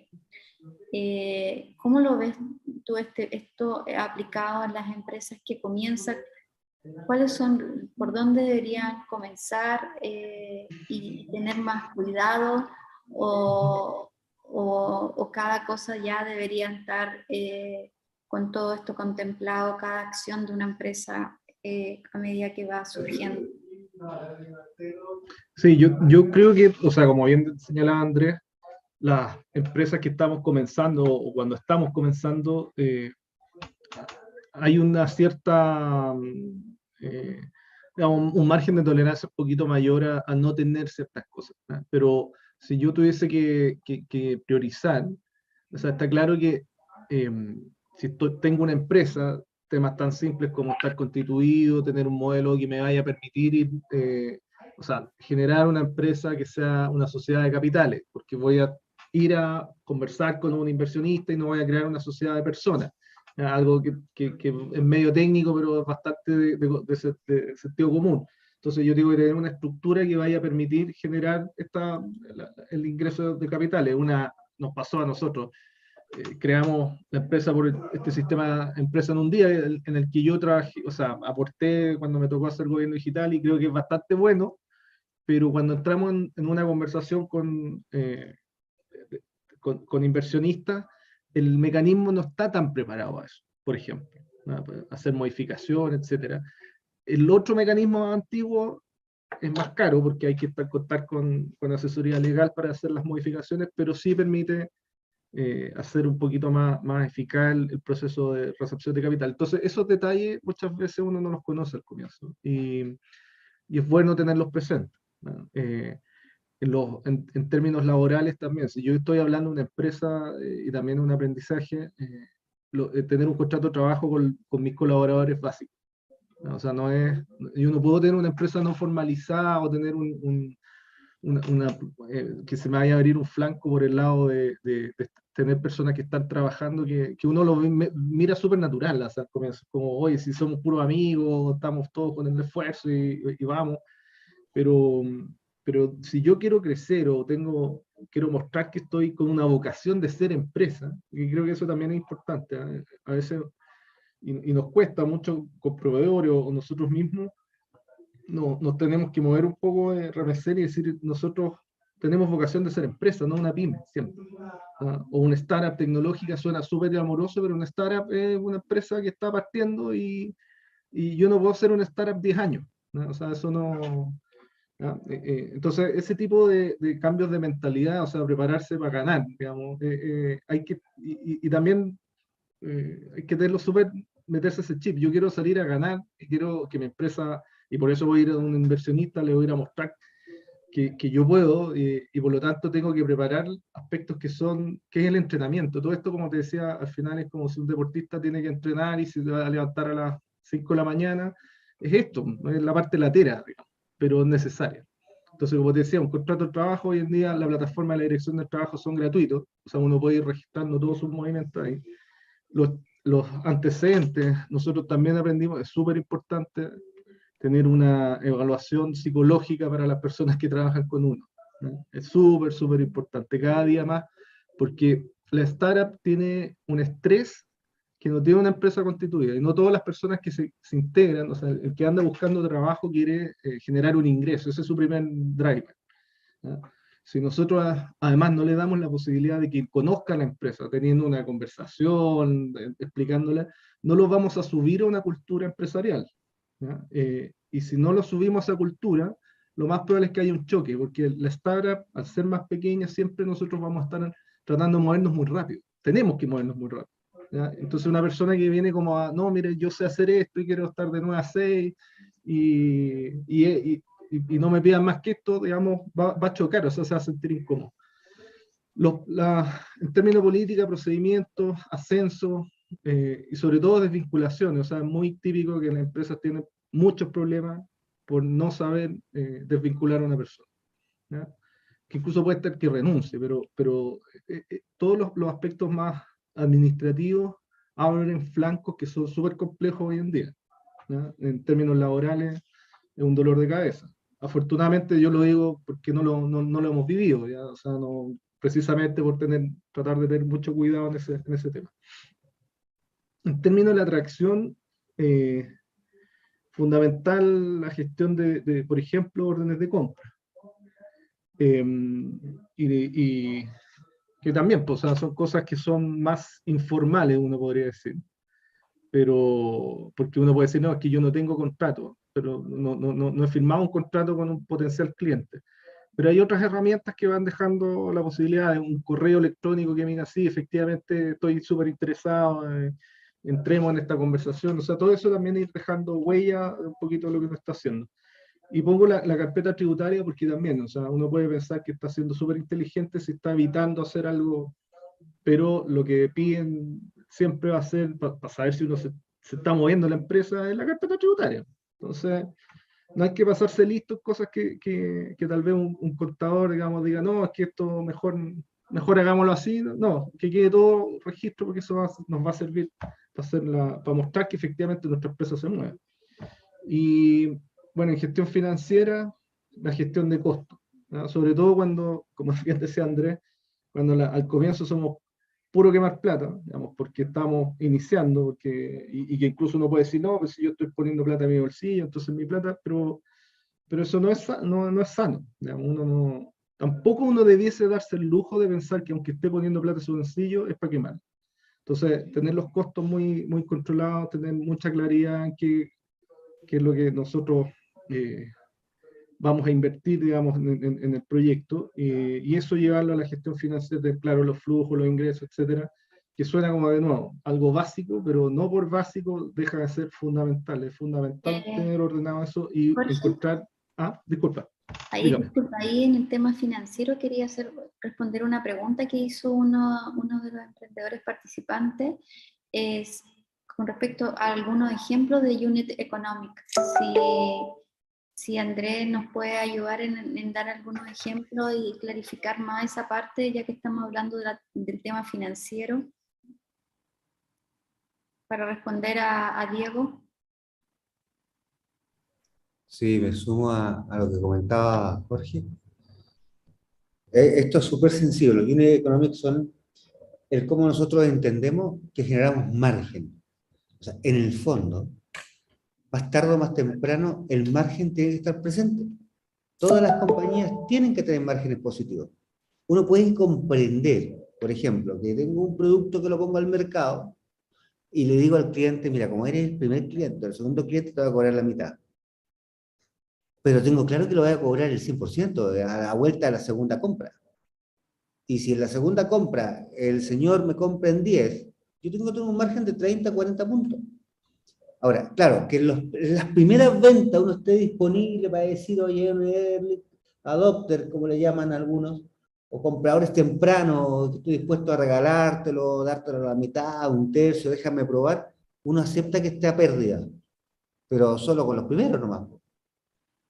¿Cómo lo ves tú esto aplicado en las empresas que comienzan? ¿Cuáles son, por dónde deberían comenzar y tener más cuidado o cada cosa ya debería estar con todo esto contemplado, cada acción de una empresa a medida que va surgiendo? Sí, yo creo que, o sea, como bien señalaba Andrés, las empresas que estamos comenzando o cuando estamos comenzando, hay una cierta, digamos, un margen de tolerancia un poquito mayor a no tener ciertas cosas, ¿no? Pero si yo tuviese que priorizar, o sea, está claro que si tengo una empresa, temas tan simples como estar constituido, tener un modelo que me vaya a permitir o sea, generar una empresa que sea una sociedad de capitales, porque voy a ir a conversar con un inversionista y no voy a crear una sociedad de personas. Algo que es medio técnico, pero es bastante de sentido común. Entonces yo tengo que tener una estructura que vaya a permitir generar el ingreso de capitales. Nos pasó a nosotros, creamos la empresa por este sistema empresa en un día, en el que yo trabajé, o sea, aporté cuando me tocó hacer gobierno digital y creo que es bastante bueno, pero cuando entramos en una conversación con inversionistas, el mecanismo no está tan preparado a eso, por ejemplo, ¿no? Hacer modificaciones, etcétera. El otro mecanismo antiguo es más caro porque hay que contar con asesoría legal para hacer las modificaciones, pero sí permite hacer un poquito más eficaz el proceso de recepción de capital. Entonces, esos detalles muchas veces uno no los conoce al comienzo y es bueno tenerlos presentes, ¿no? En términos laborales también, si yo estoy hablando de una empresa y también un aprendizaje, tener un contrato de trabajo con mis colaboradores es básico, ¿no? O sea, yo no puedo tener una empresa no formalizada o tener que se me vaya a abrir un flanco por el lado de tener personas que están trabajando, que uno lo mira súper natural, o sea, como, oye, si somos puros amigos, estamos todos con el esfuerzo y vamos, pero, pero si yo quiero crecer o quiero mostrar que estoy con una vocación de ser empresa, y creo que eso también es importante, ¿eh? A veces, y nos cuesta mucho con proveedores o nosotros mismos, nos tenemos que mover un poco de remecer y decir, nosotros tenemos vocación de ser empresa, no una pyme, siempre. O una startup tecnológica suena súper amoroso, pero una startup es una empresa que está partiendo y yo no puedo ser una startup 10 años, ¿no? O sea, eso no... entonces, ese tipo de cambios de mentalidad, o sea, prepararse para ganar, digamos, hay que, y también hay que tenerlo súper, meterse ese chip. Yo quiero salir a ganar y quiero que mi empresa, y por eso voy a ir a un inversionista, le voy a ir a mostrar que yo puedo, y por lo tanto tengo que preparar aspectos que es el entrenamiento. Todo esto, como te decía, al final es como si un deportista tiene que entrenar y se va a levantar a las 5 de la mañana. Es esto, es la parte latera, digamos, pero es necesaria. Entonces, como te decía, un contrato de trabajo hoy en día, la plataforma de la dirección del trabajo son gratuitos, o sea, uno puede ir registrando todos sus movimientos ahí. Los antecedentes, nosotros también aprendimos, es súper importante tener una evaluación psicológica para las personas que trabajan con uno, ¿no? Es súper, súper importante, cada día más, porque la startup tiene un estrés que no tiene una empresa constituida, y no todas las personas que se integran, o sea, el que anda buscando trabajo quiere generar un ingreso, ese es su primer driver, ¿no? Si nosotros además no le damos la posibilidad de que conozca la empresa, teniendo una conversación, explicándola, no lo vamos a subir a una cultura empresarial, ¿ya? Y si no lo subimos a esa cultura, lo más probable es que haya un choque, porque la startup, al ser más pequeña, siempre nosotros vamos a estar tratando de movernos muy rápido. Tenemos que movernos muy rápido, ¿ya? Entonces una persona que viene como a, no, mire, yo sé hacer esto y quiero estar de 9 a 6 y no me pidan más que esto, digamos, va a chocar, o sea, se va a sentir incómodo. En términos de política, procedimientos, ascensos, y sobre todo desvinculaciones, o sea, es muy típico que las empresas tienen muchos problemas por no saber desvincular a una persona, ¿ya? Que incluso puede estar que renuncie, pero todos los aspectos más administrativos abren flancos que son súper complejos hoy en día, ¿ya? En términos laborales es un dolor de cabeza. Afortunadamente yo lo digo porque no lo hemos vivido, ¿ya? O sea, precisamente por tratar de tener mucho cuidado en ese tema. En términos de la atracción, fundamental la gestión por ejemplo, órdenes de compra. Y que también, pues, o sea, son cosas que son más informales, uno podría decir. Pero, porque uno puede decir, no, es que yo no tengo contrato, pero no he firmado un contrato con un potencial cliente. Pero hay otras herramientas que van dejando la posibilidad de un correo electrónico que me diga, sí, efectivamente estoy súper interesado, entremos en esta conversación. O sea, todo eso también ir dejando huella un poquito de lo que uno está haciendo. Y pongo la carpeta tributaria porque también, o sea, uno puede pensar que está siendo súper inteligente si está evitando hacer algo, pero lo que piden siempre va a ser, para saber si uno se está moviendo en la empresa, es la carpeta tributaria. Entonces, no hay que pasarse listo en cosas que tal vez un contador, digamos, diga, no, es que esto mejor hagámoslo así. No, que quede todo registro porque eso nos va a servir para mostrar que efectivamente nuestra empresa se mueve. Y bueno, en gestión financiera, la gestión de costos, ¿no? Sobre todo cuando, como bien decía Andrés, cuando al comienzo somos puro quemar plata, digamos, porque estamos iniciando, y que incluso uno puede decir, no, pues si yo estoy poniendo plata en mi bolsillo, entonces mi plata, pero eso no es sano, digamos, tampoco uno debiese darse el lujo de pensar que aunque esté poniendo plata en su bolsillo, es para quemar. Entonces, tener los costos muy, muy controlados, tener mucha claridad en qué es lo que nosotros vamos a invertir, digamos, en el proyecto, y eso llevarlo a la gestión financiera, claro, los flujos, los ingresos, etcétera, que suena como de nuevo, algo básico, pero no por básico deja de ser fundamental. Es fundamental tener ordenado eso y Jorge, encontrar... disculpa. Disculpa, ahí en el tema financiero quería responder una pregunta que hizo uno de los emprendedores participantes, es con respecto a algunos ejemplos de unit economics. si Andrés nos puede ayudar en dar algunos ejemplos y clarificar más esa parte, ya que estamos hablando del tema financiero, para responder a Diego. Sí, me sumo a lo que comentaba Jorge. Esto es súper sencillo. Los unit economics son el cómo nosotros entendemos que generamos margen. O sea, en el fondo, más tarde o más temprano, el margen tiene que estar presente. Todas las compañías tienen que tener márgenes positivos. Uno puede comprender, por ejemplo, que tengo un producto que lo pongo al mercado y le digo al cliente, mira, como eres el primer cliente, el segundo cliente te va a cobrar la mitad. Pero tengo claro que lo voy a cobrar el 100% a la vuelta de la segunda compra. Y si en la segunda compra el señor me compra en 10, yo tengo que tener un margen de 30, 40 puntos. Ahora, claro, que en las primeras ventas uno esté disponible para decir, oye, early adopter, como le llaman algunos, o compradores tempranos, estoy dispuesto a regalártelo, dártelo a la mitad, un tercio, déjame probar, uno acepta que esté a pérdida, pero solo con los primeros nomás.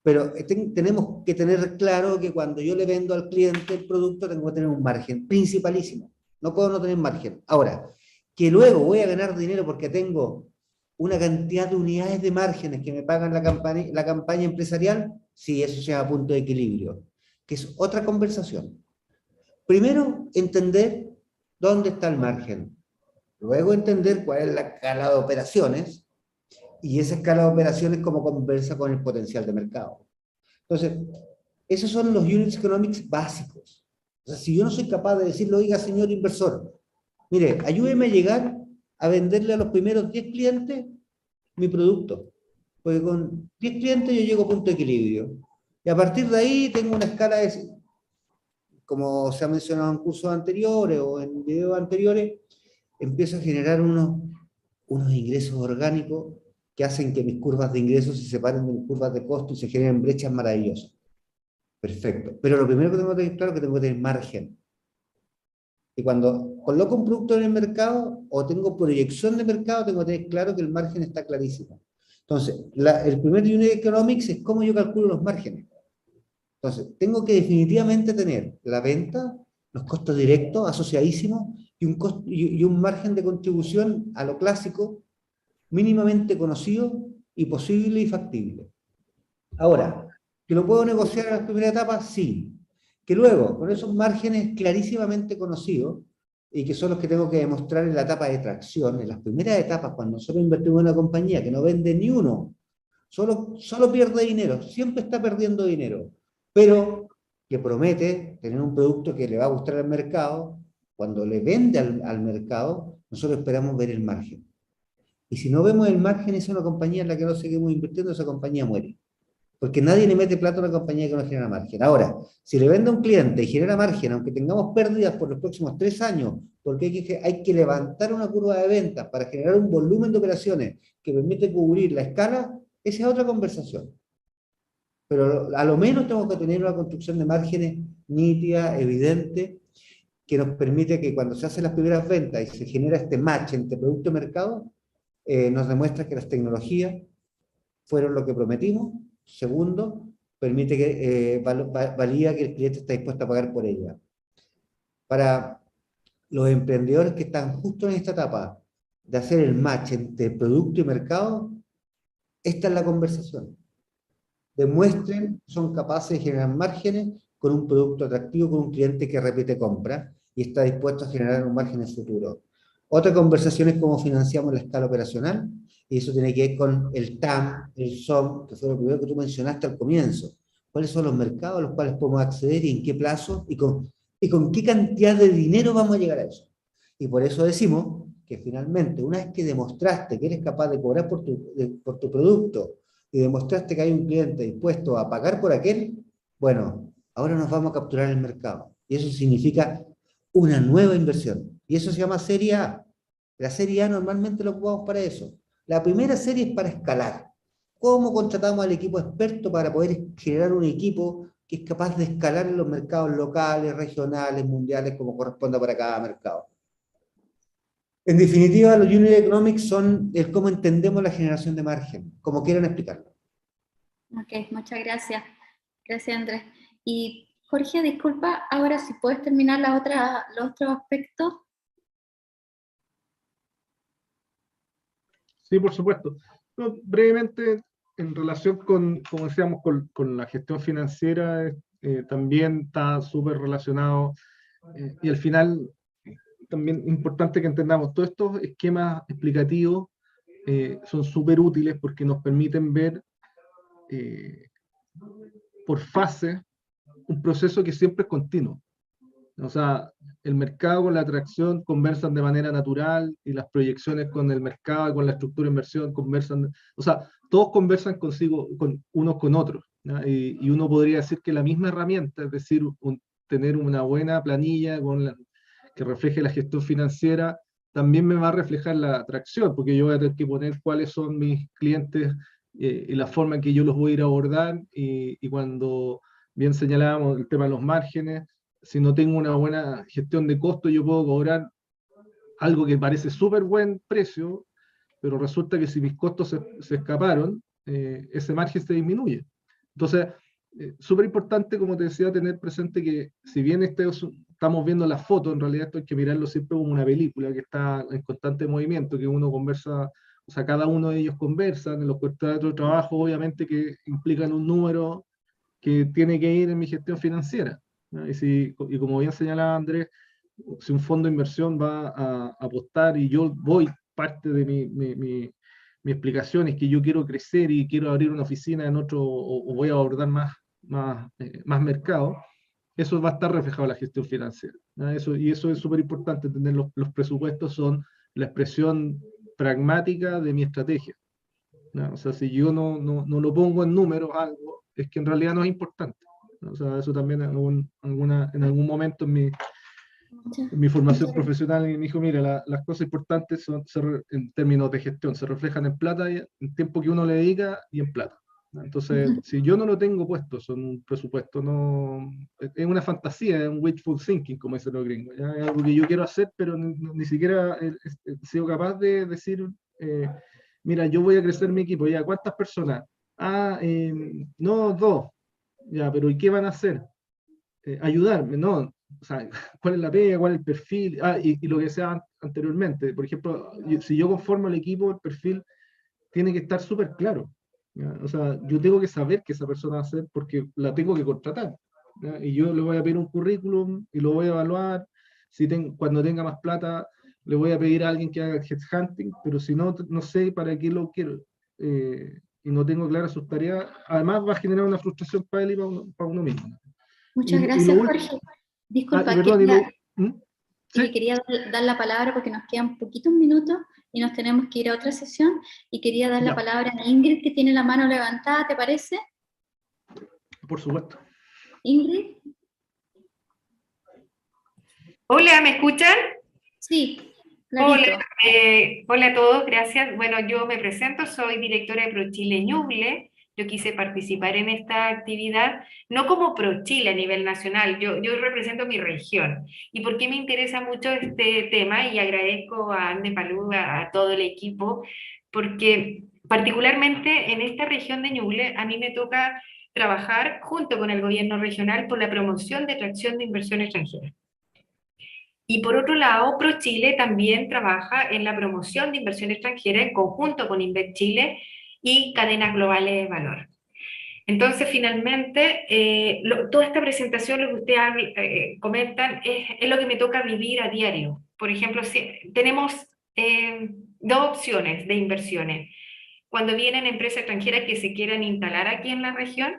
Pero tenemos que tener claro que cuando yo le vendo al cliente el producto, tengo que tener un margen principalísimo. No puedo no tener margen. Ahora, que luego voy a ganar dinero porque tengo una cantidad de unidades de márgenes que me pagan la campaña empresarial, sí, eso se llama punto de equilibrio, que es otra conversación. Primero, entender dónde está el margen. Luego, entender cuál es la escala de operaciones, y esa escala de operaciones cómo conversa con el potencial de mercado. Entonces, esos son los unit economics básicos. O sea, si yo no soy capaz de decirle, oiga, señor inversor, mire, ayúdeme a llegar a venderle a los primeros 10 clientes mi producto. Porque con 10 clientes yo llego a punto de equilibrio. Y a partir de ahí tengo una escala de, como se ha mencionado en cursos anteriores o en videos anteriores, empiezo a generar unos ingresos orgánicos que hacen que mis curvas de ingresos se separen de mis curvas de costo y se generen brechas maravillosas. Perfecto. Pero lo primero que tengo que tener claro es que tengo que tener margen. Y cuando coloco un producto en el mercado o tengo proyección de mercado, tengo que tener claro que el margen está clarísimo. Entonces, el primer unit economics es cómo yo calculo los márgenes. Entonces, tengo que definitivamente tener la venta, los costos directos asociadísimos y un margen de contribución a lo clásico mínimamente conocido y posible y factible. Ahora, ¿que lo puedo negociar en las primeras etapas? Sí. Que luego, con esos márgenes clarísimamente conocidos, y que son los que tengo que demostrar en la etapa de tracción, en las primeras etapas, cuando nosotros invertimos en una compañía que no vende ni uno, solo pierde dinero, siempre está perdiendo dinero, pero que promete tener un producto que le va a gustar al mercado, cuando le vende al mercado, nosotros esperamos ver el margen. Y si no vemos el margen, es una compañía en la que no seguimos invirtiendo, esa compañía muere. Porque nadie le mete plata a una compañía que no genera margen. Ahora, si le vende a un cliente y genera margen, aunque tengamos pérdidas por los próximos 3 años, porque hay que levantar una curva de ventas para generar un volumen de operaciones que permite cubrir la escala, esa es otra conversación. Pero a lo menos tenemos que tener una construcción de márgenes nítida, evidente, que nos permite que cuando se hacen las primeras ventas y se genera este match entre producto y mercado, nos demuestra que las tecnologías fueron lo que prometimos. Segundo, permite que valida que el cliente está dispuesto a pagar por ella. Para los emprendedores que están justo en esta etapa de hacer el match entre producto y mercado, esta es la conversación. Demuestren que son capaces de generar márgenes con un producto atractivo, con un cliente que repite compra y está dispuesto a generar un margen en el futuro. Otra conversación es cómo financiamos la escala operacional, y eso tiene que ver con el TAM, el SOM, que fue lo primero que tú mencionaste al comienzo. ¿Cuáles son los mercados a los cuales podemos acceder y en qué plazo y con qué cantidad de dinero vamos a llegar a eso? Y por eso decimos que finalmente, una vez que demostraste que eres capaz de cobrar por tu producto y demostraste que hay un cliente dispuesto a pagar por aquel, bueno, ahora nos vamos a capturar el mercado. Y eso significa una nueva inversión. Y eso se llama serie A. La serie A normalmente lo ocupamos para eso. La primera serie es para escalar. ¿Cómo contratamos al equipo experto para poder generar un equipo que es capaz de escalar en los mercados locales, regionales, mundiales, como corresponda para cada mercado? En definitiva, los unit economics son el cómo entendemos la generación de margen, como quieran explicarlo. Ok, muchas gracias. Gracias, Andrés. Y Jorge, disculpa, ahora si puedes terminar los otros aspectos. Sí, por supuesto. No, brevemente, en relación con, como decíamos, con la gestión financiera, también está súper relacionado, y al final también importante que entendamos, todos estos esquemas explicativos son súper útiles porque nos permiten ver eh, por fase un proceso que siempre es continuo. O sea, el mercado con la atracción conversan de manera natural y las proyecciones con el mercado y con la estructura de inversión conversan, o sea, todos conversan consigo, con unos con otros, ¿no? Y uno podría decir que la misma herramienta, es decir, tener una buena planilla que refleje la gestión financiera, también me va a reflejar la atracción, porque yo voy a tener que poner cuáles son mis clientes y la forma en que yo los voy a ir a abordar, y cuando bien señalábamos el tema de los márgenes, si no tengo una buena gestión de costos, yo puedo cobrar algo que parece súper buen precio, pero resulta que si mis costos se escaparon, ese margen se disminuye. Entonces, súper importante, como te decía, tener presente que si bien estamos viendo la foto, en realidad esto hay que mirarlo siempre como una película que está en constante movimiento, que uno conversa, o sea, cada uno de ellos conversan, en los contratos de trabajo, obviamente que implican un número que tiene que ir en mi gestión financiera, ¿no? Y como bien señalaba Andrés, si un fondo de inversión va a apostar y yo voy, parte de mi explicación es que yo quiero crecer y quiero abrir una oficina en otro, o voy a abordar más mercado, eso va a estar reflejado en la gestión financiera, ¿no? Y eso es súper importante, entender los presupuestos son la expresión pragmática de mi estrategia, ¿no? O sea, si yo no lo pongo en números algo, es que en realidad no es importante, ¿no? O sea, eso también en algún momento en mi formación Muchas profesional me dijo, mira, las cosas importantes en términos de gestión, se reflejan en plata, en tiempo que uno le dedica y en plata, ¿no? Entonces, si yo no lo tengo puesto en un presupuesto, no, es una fantasía, es un wishful thinking, como dicen los gringos, ¿ya? Es algo que yo quiero hacer, pero ni siquiera he sido capaz de decir, mira, yo voy a crecer mi equipo, ya, ¿cuántas personas? Ah, no, dos, ya, pero ¿y qué van a hacer? Ayudarme, ¿no? O sea, ¿cuál es la pega? ¿Cuál es el perfil? Ah, y lo que decía anteriormente, por ejemplo, si yo conformo el equipo, el perfil tiene que estar súper claro, ¿ya? O sea, yo tengo que saber que esa persona va a hacer porque la tengo que contratar, ¿ya? Y yo le voy a pedir un currículum y lo voy a evaluar. Cuando tenga más plata, le voy a pedir a alguien que haga headhunting, pero si no, no sé para qué lo quiero. Y no tengo claras sus tareas, además va a generar una frustración para él y para uno mismo. Y lo gracias, último, Jorge. y Disculpa, perdón, ¿Mm? Sí, quería dar la palabra porque nos quedan poquitos minutos y nos tenemos que ir a otra sesión. Y quería dar la ya, palabra a Ingrid, que tiene la mano levantada, ¿te parece? por supuesto. Ingrid, Hola, ¿me escuchan? sí, Hola, clarito. hola a todos, gracias. Bueno, yo me presento, soy directora de ProChile Ñuble. Yo quise participar en esta actividad, no como ProChile a nivel nacional, yo represento mi región. ¿Y por qué me interesa mucho este tema? Y agradezco a Ande Palú, a todo el equipo, porque particularmente en esta región de Ñuble a mí me toca trabajar junto con el gobierno regional por la promoción de atracción de inversión extranjera. Y por otro lado, ProChile también trabaja en la promoción de inversión extranjera en conjunto con Invest Chile y cadenas globales de valor. Entonces, finalmente, toda esta presentación, lo que ustedes comentan, es lo que me toca vivir a diario. Por ejemplo, tenemos dos opciones de inversiones. Cuando vienen empresas extranjeras que se quieran instalar aquí en la región,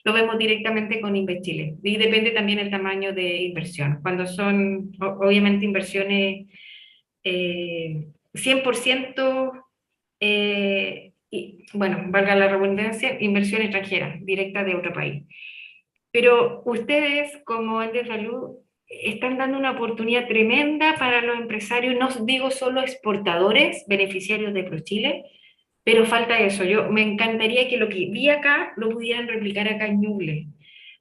lo vemos directamente con InvestChile. Y depende también el tamaño de inversión. Cuando son, obviamente, inversiones 100%, bueno, valga la redundancia, inversión extranjera, directa de otro país. Pero ustedes, como Andes Salud, están dando una oportunidad tremenda para los empresarios, no digo solo exportadores, beneficiarios de ProChile, pero falta eso. Me encantaría que lo que vi acá lo pudieran replicar acá en Ñuble,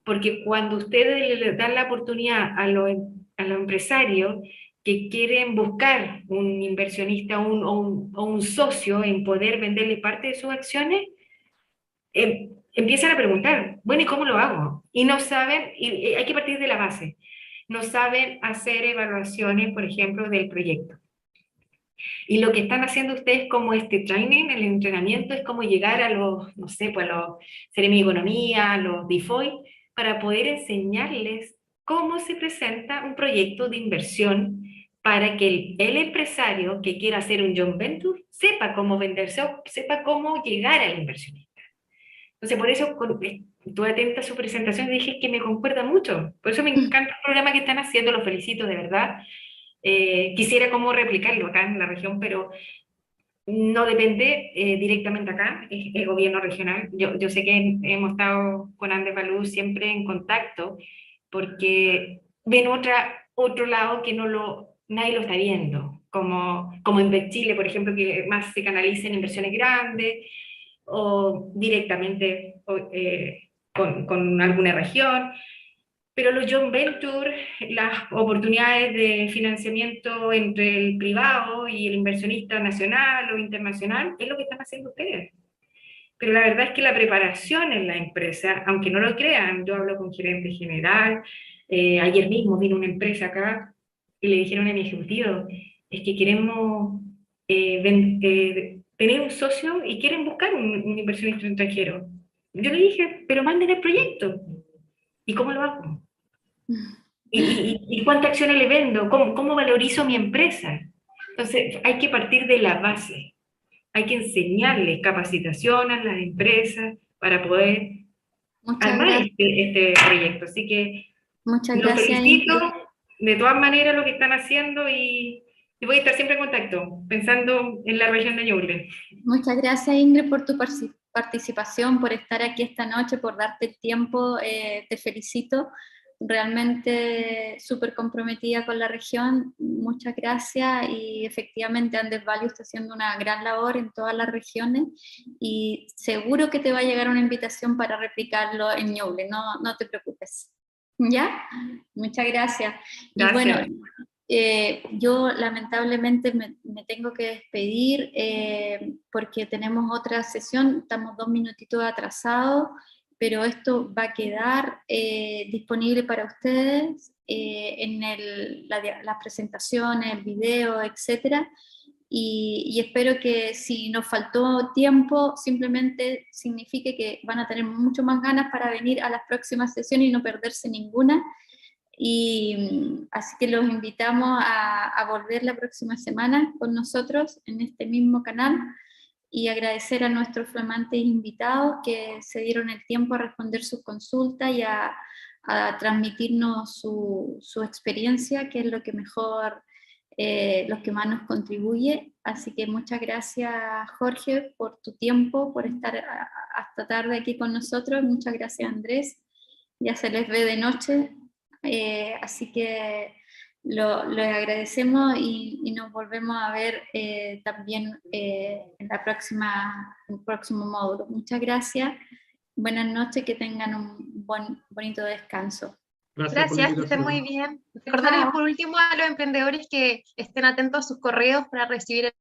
porque cuando ustedes le dan la oportunidad a los empresarios que quieren buscar un inversionista o un socio en poder venderle parte de sus acciones, empiezan a preguntar, bueno, ¿y cómo lo hago? Y no saben, y hay que partir de la base, no saben hacer evaluaciones, por ejemplo, del proyecto. Y lo que están haciendo ustedes como este training, el entrenamiento, es como llegar a los, no sé, pues a los Seremi de Economía, a los DIFOI, para poder enseñarles cómo se presenta un proyecto de inversión para que el empresario que quiera hacer un joint venture sepa cómo venderse o sepa cómo llegar al inversionista. Entonces, por eso, estuve atenta a su presentación y dije que me concuerda mucho. Por eso me encanta el programa que están haciendo, los felicito de verdad. Quisiera como replicarlo acá en la región, pero no depende directamente acá, es el gobierno regional. Yo sé que hemos estado con Andes Balú siempre en contacto, porque ven otro lado que nadie lo está viendo, como en Chile, por ejemplo, que más se canalicen inversiones grandes, o directamente con alguna región. Pero los joint venture, las oportunidades de financiamiento entre el privado y el inversionista nacional o internacional, es lo que están haciendo ustedes. Pero la verdad es que la preparación en la empresa, aunque no lo crean, yo hablo con gerente general, ayer mismo vino una empresa acá y le dijeron a mi ejecutivo, es que queremos tener un socio y quieren buscar un inversionista extranjero. Yo le dije, pero manden el proyecto. ¿Y cómo lo hago? ¿Y cuántas acciones le vendo? ¿Cómo valorizo mi empresa? Entonces, hay que partir de la base. Hay que enseñarles capacitación a las empresas para poder Muchas armar gracias. este proyecto. Así que Muchas los gracias, felicito Ingrid. de todas maneras lo que están haciendo y voy a estar siempre en contacto, pensando en la región de Ñuble. Muchas gracias, Ingrid, por tu participación, por estar aquí esta noche, por darte el tiempo. Te felicito. Realmente súper comprometida con la región. Muchas gracias. Y efectivamente Andes Value está haciendo una gran labor en todas las regiones y seguro que te va a llegar una invitación para replicarlo en Ñuble. No te preocupes. ¿Ya? Muchas gracias. Y bueno, Gracias. yo lamentablemente me tengo que despedir porque tenemos otra sesión, estamos 2 minutitos atrasados, pero esto va a quedar disponible para ustedes en las presentaciones, el video, etc. Y espero que si nos faltó tiempo, simplemente signifique que van a tener mucho más ganas para venir a las próximas sesiones y no perderse ninguna. Y así que los invitamos a volver la próxima semana con nosotros en este mismo canal y agradecer a nuestros flamantes invitados que se dieron el tiempo a responder sus consultas y a transmitirnos su experiencia, que es lo que mejor, lo que más nos contribuye. Así que muchas gracias, Jorge, por tu tiempo, por estar hasta tarde aquí con nosotros. Muchas gracias, Andrés. Ya se les ve de noche. Así que les agradecemos y nos volvemos a ver también en el próximo módulo. Muchas gracias, buenas noches, que tengan un bonito descanso. Gracias, que estén muy bien. Recordarles por último a los emprendedores que estén atentos a sus correos para recibir